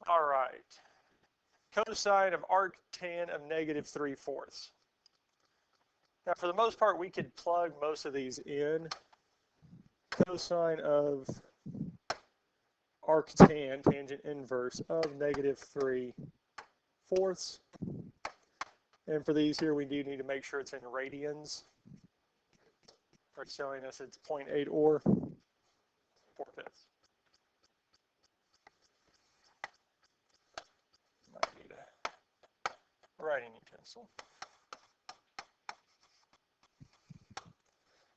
All right. Cosine of arctan of -3/4. Now, for the most part, we could plug most of these in. Cosine of arctan, tangent inverse, of -3/4. And for these here, we do need to make sure it's in radians. It's showing us it's 0.8 or 4/5. Might need a writing utensil.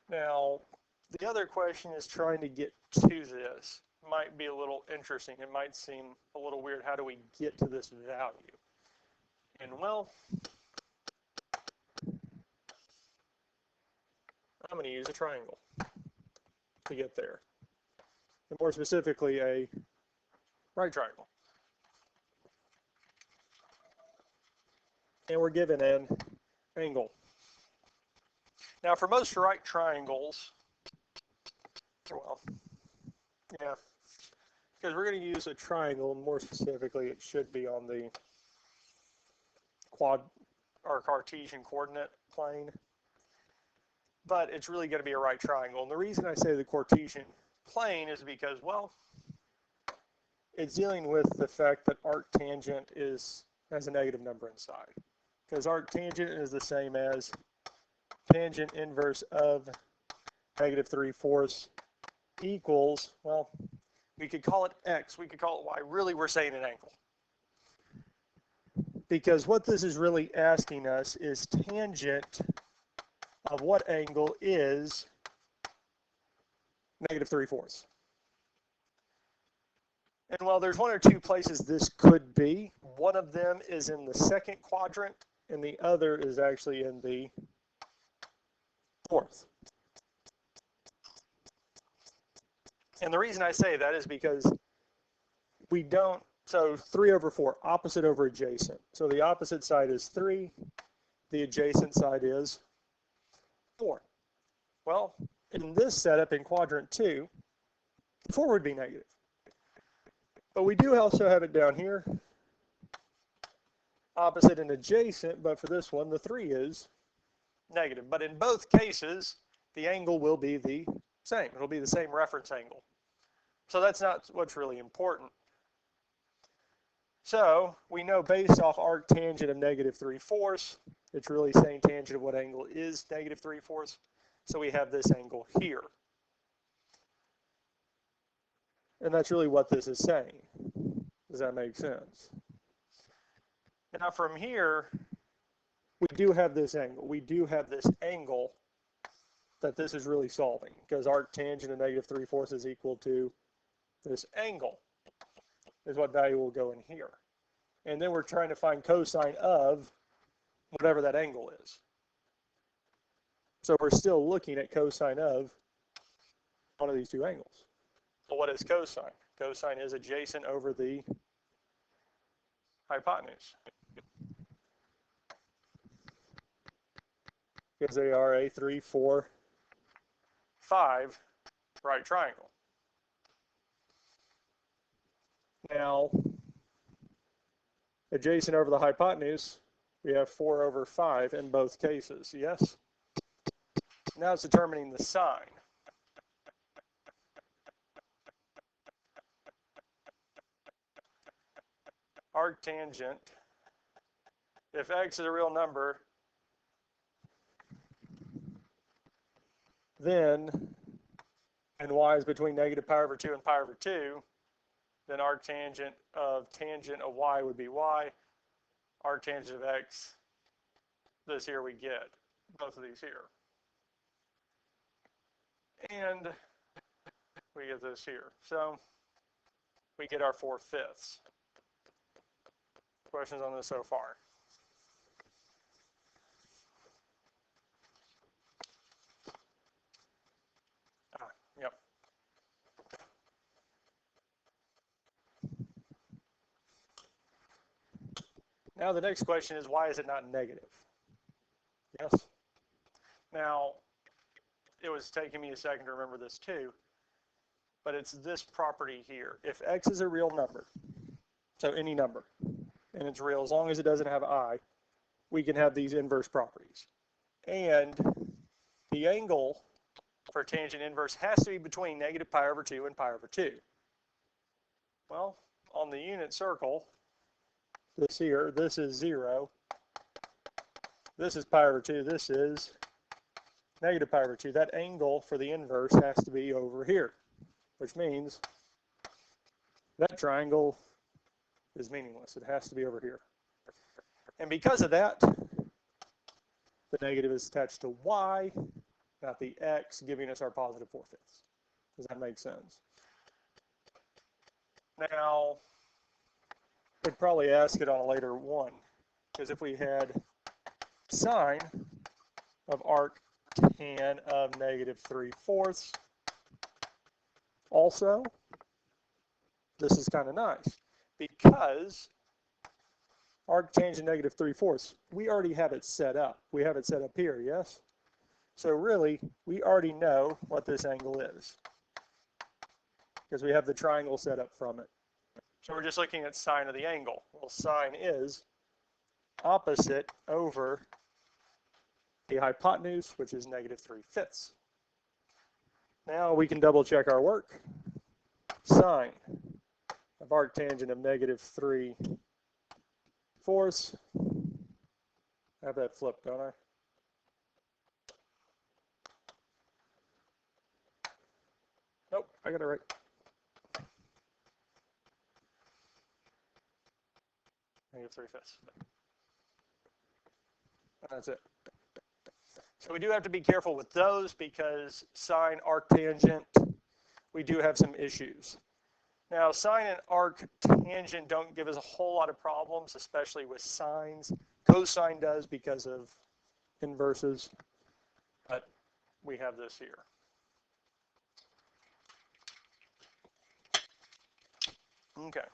Now, the other question is trying to get to this. Might be a little interesting. It might seem a little weird. How do we get to this value? And well, I'm going to use a triangle to get there. And more specifically, a right triangle. And we're given an angle. Now, for most right triangles, well, yeah, because we're going to use a triangle, more specifically, it should be on the Cartesian coordinate plane. But it's really going to be a right triangle. And the reason I say the Cartesian plane is because, well, it's dealing with the fact that arctangent has a negative number inside. Because arctangent is the same as tangent inverse of -3/4 equals, well, we could call it x, we could call it y. Really, we're saying an angle. Because what this is really asking us is tangent of what angle is -3/4. And while there's one or two places this could be, one of them is in the second quadrant, and the other is actually in the fourth. And the reason I say that is because we don't, so 3/4, opposite over adjacent. So the opposite side is 3, the adjacent side is 4. Well, in this setup in quadrant 2, 4 would be negative. But we do also have it down here, opposite and adjacent, but for this one, the 3 is negative. But in both cases, the angle will be the same. It'll be the same reference angle. So that's not what's really important. So we know based off arctangent of -3/4, it's really saying tangent of what angle is -3/4. So we have this angle here. And that's really what this is saying. Does that make sense? Now from here, we do have this angle. We do have this angle that this is really solving, because arctangent of -3/4 is equal to this angle, is what value will go in here. And then we're trying to find cosine of whatever that angle is. So we're still looking at cosine of one of these two angles. Well, what is cosine? Cosine is adjacent over the hypotenuse, because they are a 3, 4, 5 right triangle. Now, adjacent over the hypotenuse, we have 4/5 in both cases, yes? Now it's determining the sine. Arctangent, if x is a real number, then, and y is between -π/2 and π/2, then arctangent of tangent of y would be y. Arctangent of x, this here we get, both of these here. And we get this here. So we get our 4/5. Questions on this so far? Yep. Now the next question is, why is it not negative? Yes? Now, it was taking me a second to remember this too, but it's this property here. If x is a real number, So any number, and it's real. As long as it doesn't have I, we can have these inverse properties. And the angle for tangent inverse has to be between negative pi over 2 and pi over 2. Well, on the unit circle, this here, this is 0. This is pi over 2. This is negative pi over 2. That angle for the inverse has to be over here, which means that triangle is meaningless. It has to be over here. And because of that, the negative is attached to y, not the x, giving us our positive 4/5. Does that make sense? Now, we'd probably ask it on a later one, because if we had sine of arc tan of negative 3/4, also, this is kind of nice, because arc tangent negative 3/4, we already have it set up. We have it set up here, yes? So really, we already know what this angle is, because we have the triangle set up from it. So we're just looking at sine of the angle. Well, sine is opposite over the hypotenuse, which is negative 3/5. Now we can double check our work. Sine of arc tangent of negative 3/4. I have that flipped, don't I? Nope, I got it right. Negative 3/5. That's it. So we do have to be careful with those, because sine, arctangent, we do have some issues. Now, sine and arctangent don't give us a whole lot of problems, especially with sines. Cosine does because of inverses, but we have this here. Okay.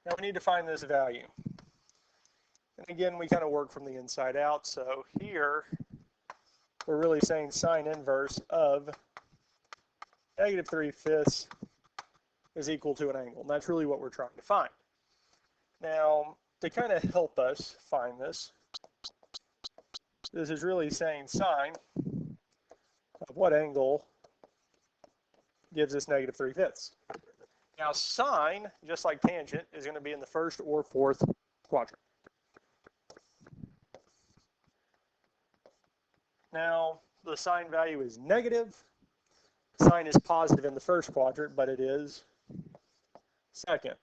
Now we need to find this value. And again, we kind of work from the inside out. So here, we're really saying sine inverse of negative 3/5 is equal to an angle. And that's really what we're trying to find. Now, to kind of help us find this, this is really saying sine of what angle gives us negative 3/5. Now, sine, just like tangent, is going to be in the first or fourth quadrant. Now, the sine value is negative. Sine is positive in the first quadrant, but it is second.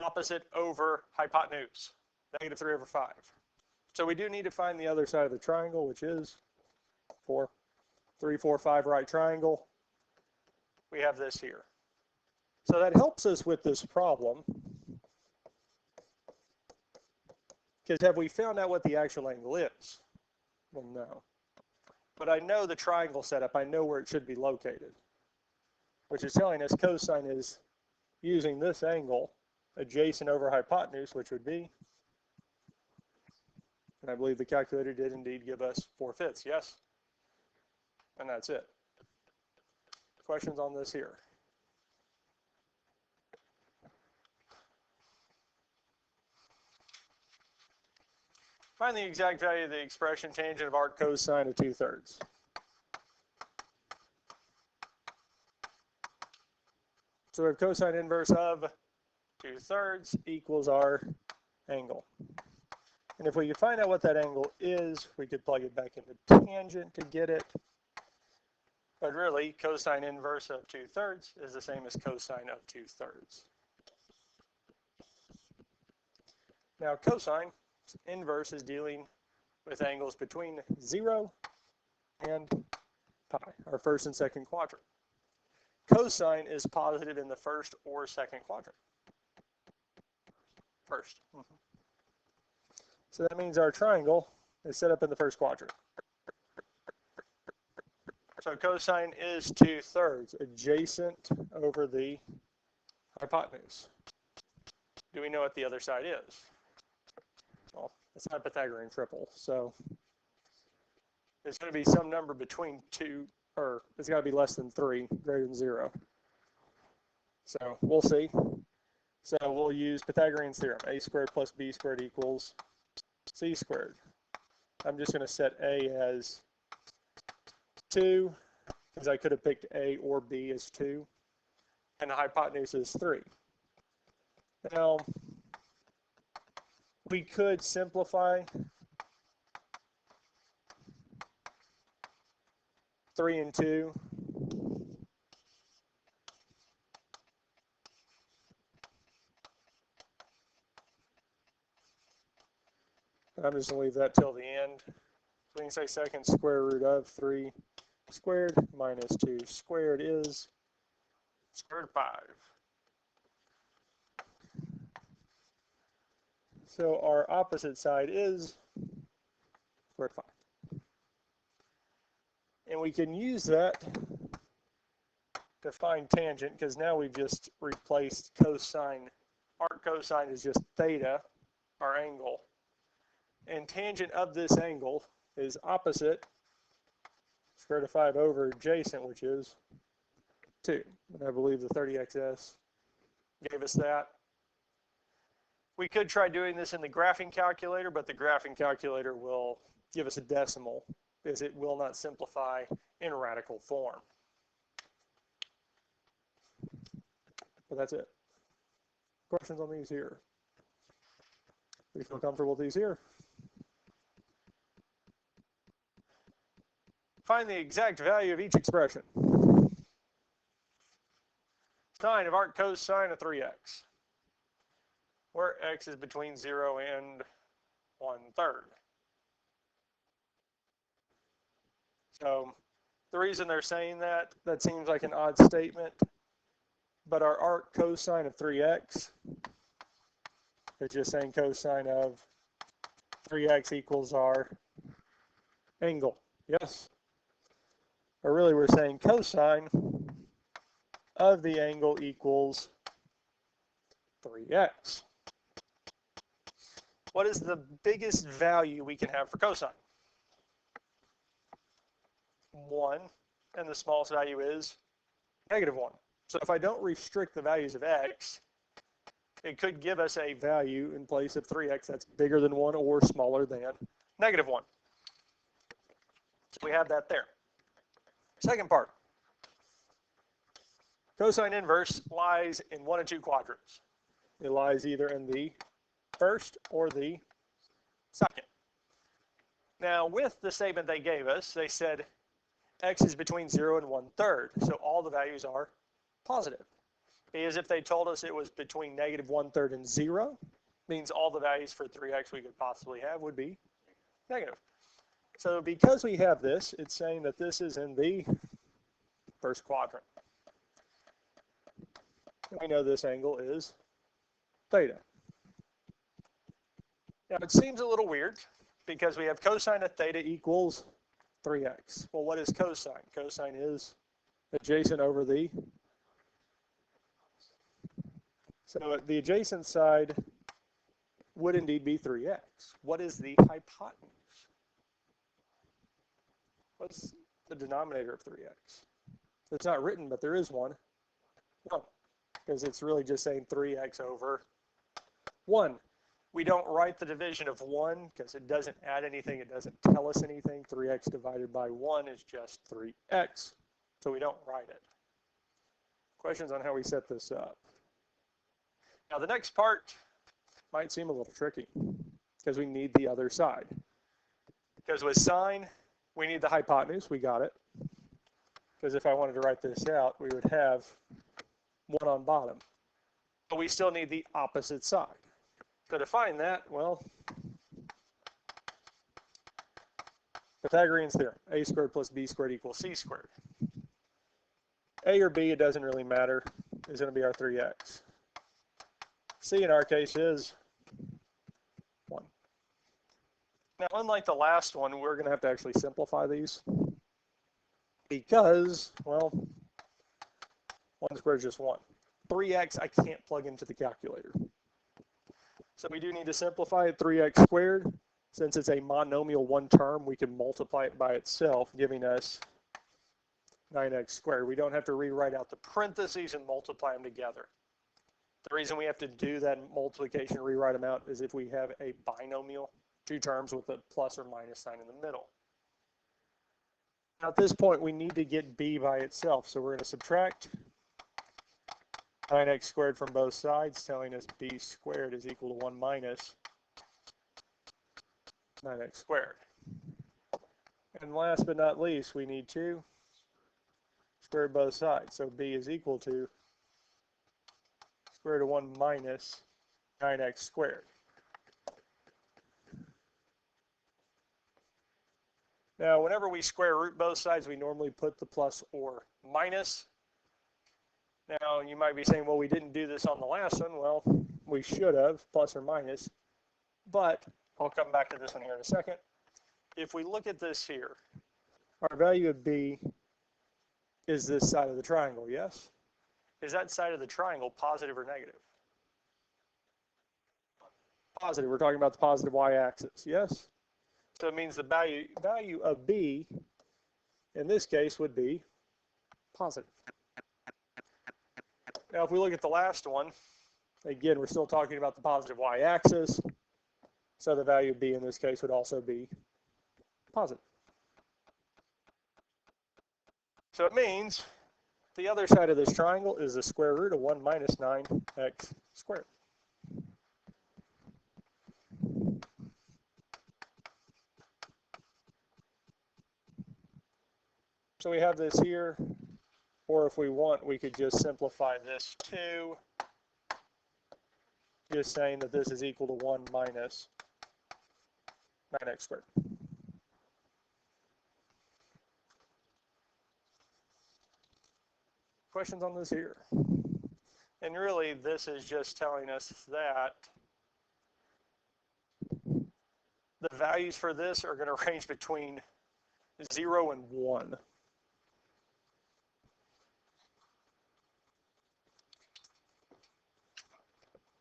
Opposite over hypotenuse, negative 3/5. So we do need to find the other side of the triangle, which is 4. 3, 4, 5 right triangle. We have this here. So that helps us with this problem, because have we found out what the actual angle is? Well, no. But I know the triangle setup. I know where it should be located, which is telling us cosine is using this angle adjacent over hypotenuse, which would be, and I believe the calculator did indeed give us 4/5, yes? And that's it. Questions on this here? Find the exact value of the expression tangent of arc cosine of 2/3. So we have cosine inverse of 2/3 equals our angle. And if we could find out what that angle is, we could plug it back into tangent to get it. But really, cosine inverse of 2/3 is the same as cosine of 2/3. Now, cosine inverse is dealing with angles between 0 and pi, our first and second quadrant. Cosine is positive in the first or second quadrant. First. So that means our triangle is set up in the first quadrant. So cosine is 2/3 adjacent over the hypotenuse. Do we know what the other side is? Well, it's not a Pythagorean triple, so It's going to be some number between 2, or it's got to be less than 3, greater than 0. So we'll see. So we'll use Pythagorean's theorem. A squared plus b squared equals c squared. I'm just going to set a as 2, because I could have picked a or b as 2. And the hypotenuse is 3. Now, we could simplify 3 and 2. I'm just going to leave that till the end. So we can say second square root of 3 squared minus 2 squared is square root of 5. So our opposite side is square root of 5. And we can use that to find tangent, because now we've just replaced cosine. Arc cosine is just theta, our angle. And tangent of this angle is opposite square root of 5 over adjacent, which is 2. And I believe the 30xs gave us that. We could try doing this in the graphing calculator, but the graphing calculator will give us a decimal, because it will not simplify in radical form. But that's it. Questions on these here? We feel comfortable with these here? Find the exact value of each expression. Sine of arc cosine of 3x, where x is between 0 and 1/3. So the reason they're saying that seems like an odd statement, but our arc cosine of 3x is just saying cosine of 3x equals our angle. Yes? Or really we're saying cosine of the angle equals 3x. What is the biggest value we can have for cosine? 1, and the smallest value is -1. So if I don't restrict the values of x, it could give us a value in place of 3x that's bigger than 1 or smaller than -1. So we have that there. Second part. Cosine inverse lies in 1 and 2 quadrants. It lies either in the first or the second. Now, with the statement they gave us, they said x is between 0 and 1/3, so all the values are positive. Because if they told us it was between -1/3 and 0, means all the values for 3x we could possibly have would be negative. So because we have this, it's saying that this is in the first quadrant. We know this angle is theta. Now it seems a little weird because we have cosine of theta equals 3x. Well, what is cosine? Cosine is adjacent over the, so the adjacent side would indeed be 3x. What is the hypotenuse? What's the denominator of 3x? It's not written, but there is one. 1. Because it's really just saying 3x over 1. We don't write the division of 1 because it doesn't add anything. It doesn't tell us anything. 3x divided by 1 is just 3x. So we don't write it. Questions on how we set this up? Now the next part might seem a little tricky because we need the other side. Because with sine, we need the hypotenuse. We got it. Because if I wanted to write this out, we would have 1 on bottom. But we still need the opposite side. So to find that, well, Pythagorean's theorem, a squared plus b squared equals c squared. A or b, it doesn't really matter, is going to be our 3x. C in our case is 1. Now, unlike the last one, we're going to have to actually simplify these because, well, 1 squared is just 1. 3x I can't plug into the calculator. So we do need to simplify it. 3x squared Since it's a monomial one term, we can multiply it by itself, giving us 9x squared. We don't have to rewrite out the parentheses and multiply them together. The reason we have to do that multiplication and rewrite them out is if we have a binomial, two terms with a plus or minus sign in the middle. Now at this point, we need to get b by itself. So we're going to subtract 9x squared from both sides, telling us b squared is equal to 1 minus 9x squared. And last but not least, we need to square both sides. So b is equal to square root of 1 minus 9x squared. Now, whenever we square root both sides, we normally put the plus or minus. Now, you might be saying, well, we didn't do this on the last one. Well, we should have, plus or minus. But I'll come back to this one here in a second. If we look at this here, our value of b is this side of the triangle, yes? Is that side of the triangle positive or negative? Positive. We're talking about the positive y-axis, yes? So it means the value of b, in this case, would be positive. Now, if we look at the last one, again, we're still talking about the positive y-axis, so the value of b in this case would also be positive. So it means the other side of this triangle is the square root of 1 minus 9x squared. So we have this here, or if we want, we could just simplify this too, just saying that this is equal to 1 minus 9x squared. Questions on this here? And really, this is just telling us that the values for this are going to range between 0 and 1.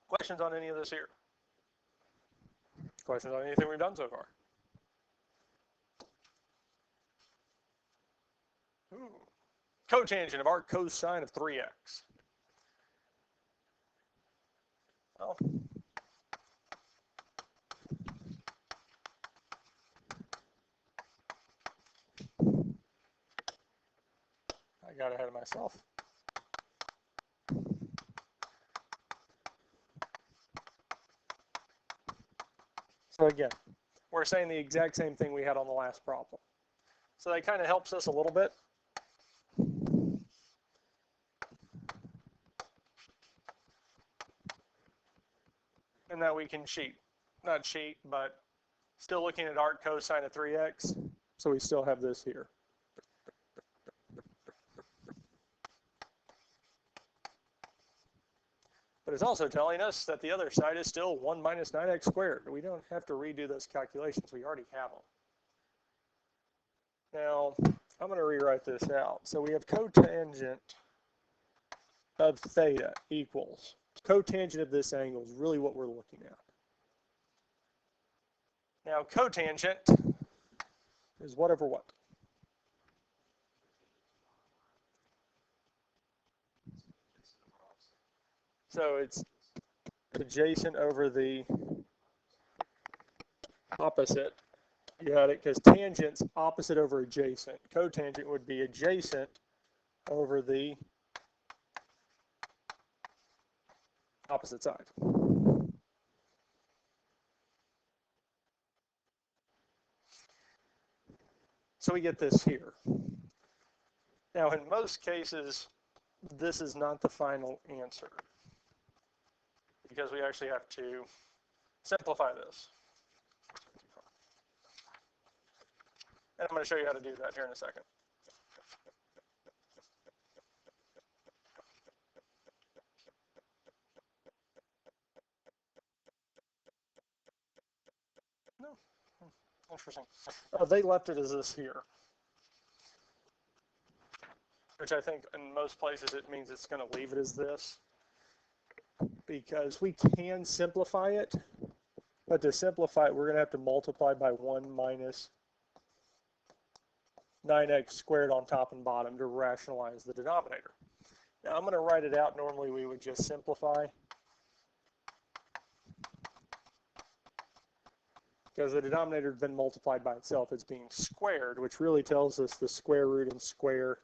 Questions on any of this here? Questions on anything we've done so far? Cotangent of arc cosine of 3x. Well, I got ahead of myself. So again, we're saying the exact same thing we had on the last problem. So that kind of helps us a little bit. And that we can not cheat, but still looking at arc cosine of 3x. So we still have this here. But it's also telling us that the other side is still 1 minus 9x squared. We don't have to redo those calculations. We already have them. Now, I'm going to rewrite this out. So we have cotangent of theta equals cotangent of this angle is really what we're looking at. Now, cotangent is what over what? So it's adjacent over the opposite. You got it, because tangent's opposite over adjacent. Cotangent would be adjacent over the opposite side. So we get this here. Now, in most cases, this is not the final answer, because we actually have to simplify this. And I'm going to show you how to do that here in a second. No, interesting. They left it as this here, which I think in most places it means it's going to leave it as this, because we can simplify it, But to simplify it, we're going to have to multiply by 1 minus 9x squared on top and bottom to rationalize the denominator. Now I'm going to write it out. Normally we would just simplify, because the denominator has been multiplied by itself. It's being squared, which really tells us the square root and square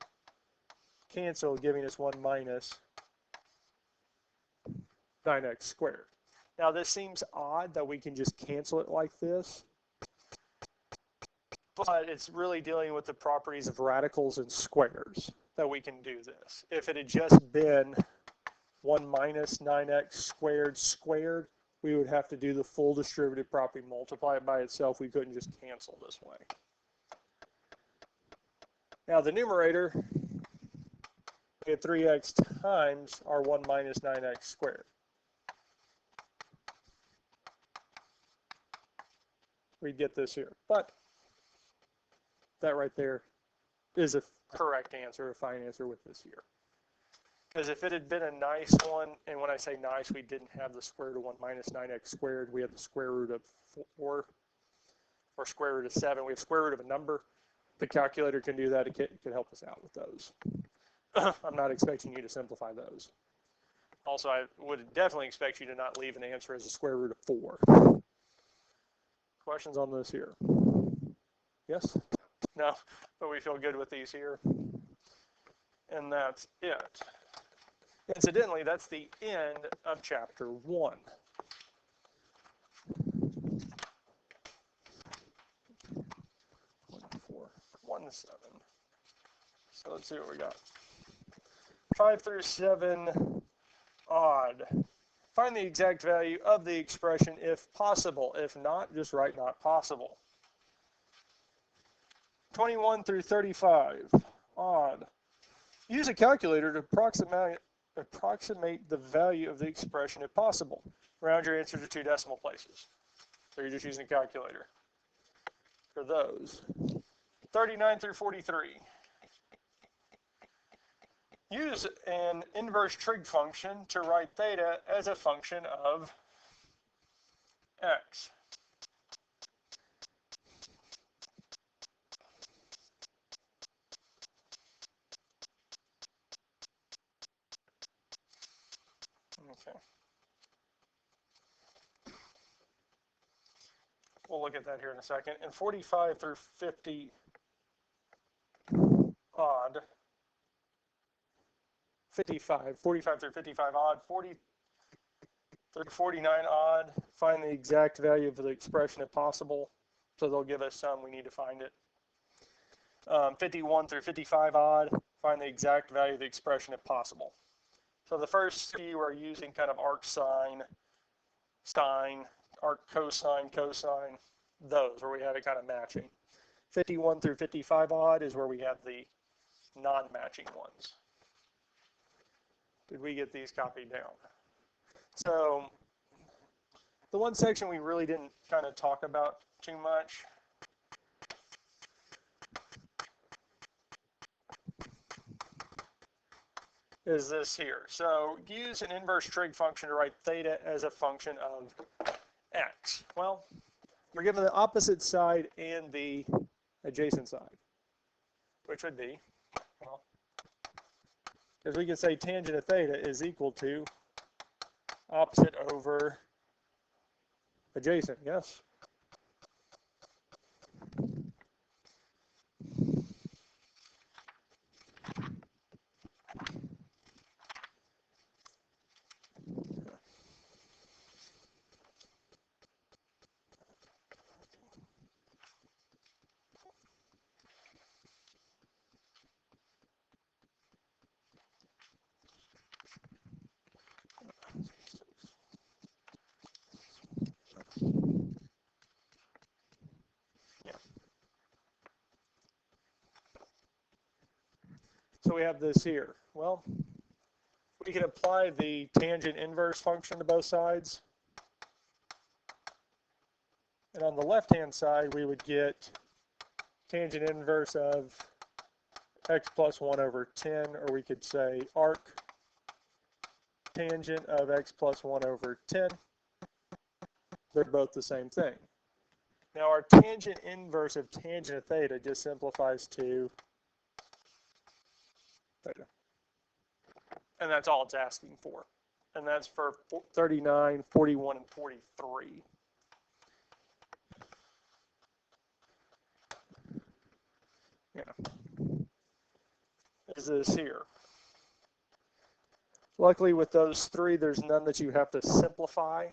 cancel, giving us 1 minus 9x squared. Now this seems odd that we can just cancel it like this, but it's really dealing with the properties of radicals and squares that we can do this. If it had just been 1 minus 9x squared squared, we would have to do the full distributive property, multiply it by itself. We couldn't just cancel this way. Now the numerator, we had 3x times our 1 minus 9x squared. We'd get this here. But that right there is a correct answer, a fine answer with this here. Because if it had been a nice one, and when I say nice, we didn't have the square root of 1 minus 9x squared. We had the square root of 4 or square root of 7. We have square root of a number. The calculator can do that. It can help us out with those. I'm not expecting you to simplify those. Also, I would definitely expect you to not leave an answer as a square root of 4. Questions on this here? Yes? No, but we feel good with these here. And that's it. Incidentally, that's the end of chapter 1. 1,4,1,7. So let's see what we got. 5 through 7 odd. Find the exact value of the expression if possible. If not, just write not possible. 21 through 35 odd. Use a calculator to approximate the value of the expression if possible. Round your answer to 2 decimal places. So you're just using a calculator for those. 39 through 43. Use an inverse trig function to write theta as a function of x. Okay. We'll look at that here in a second. And 45 through 50 odd. 45 through 55 odd, 40 through 49 odd, find the exact value of the expression if possible. So they'll give us some, we need to find it. 51 through 55 odd, find the exact value of the expression if possible. So the first few are using kind of arc sine, arc cosine, cosine, those where we have it kind of matching. 51 through 55 odd is where we have the non-matching ones. Did we get these copied down? So the one section we really didn't kind of talk about too much is this here. So use an inverse trig function to write theta as a function of x. Well, we're given the opposite side and the adjacent side, which would be, well, because we can say tangent of theta is equal to opposite over adjacent, yes? So we have this here. Well, we can apply the tangent inverse function to both sides. And on the left-hand side, we would get tangent inverse of x plus 1 over 10, or we could say arc tangent of x plus 1 over 10 They're both the same thing. Now our tangent inverse of tangent of theta just simplifies to theta. And that's all it's asking for. And that's for 39, 41, and 43. Yeah. Is this here. Luckily with those three, there's none that you have to simplify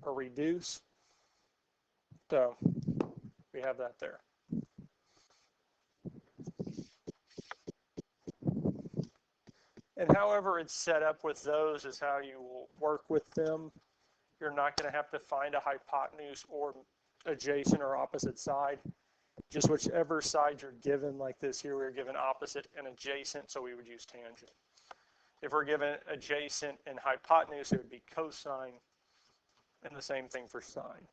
or reduce. So we have that there. And however it's set up with those is how you will work with them. You're not going to have to find a hypotenuse or adjacent or opposite side. Just whichever side you're given, like this here, we're given opposite and adjacent, so we would use tangent. If we're given adjacent and hypotenuse, it would be cosine, and the same thing for sine.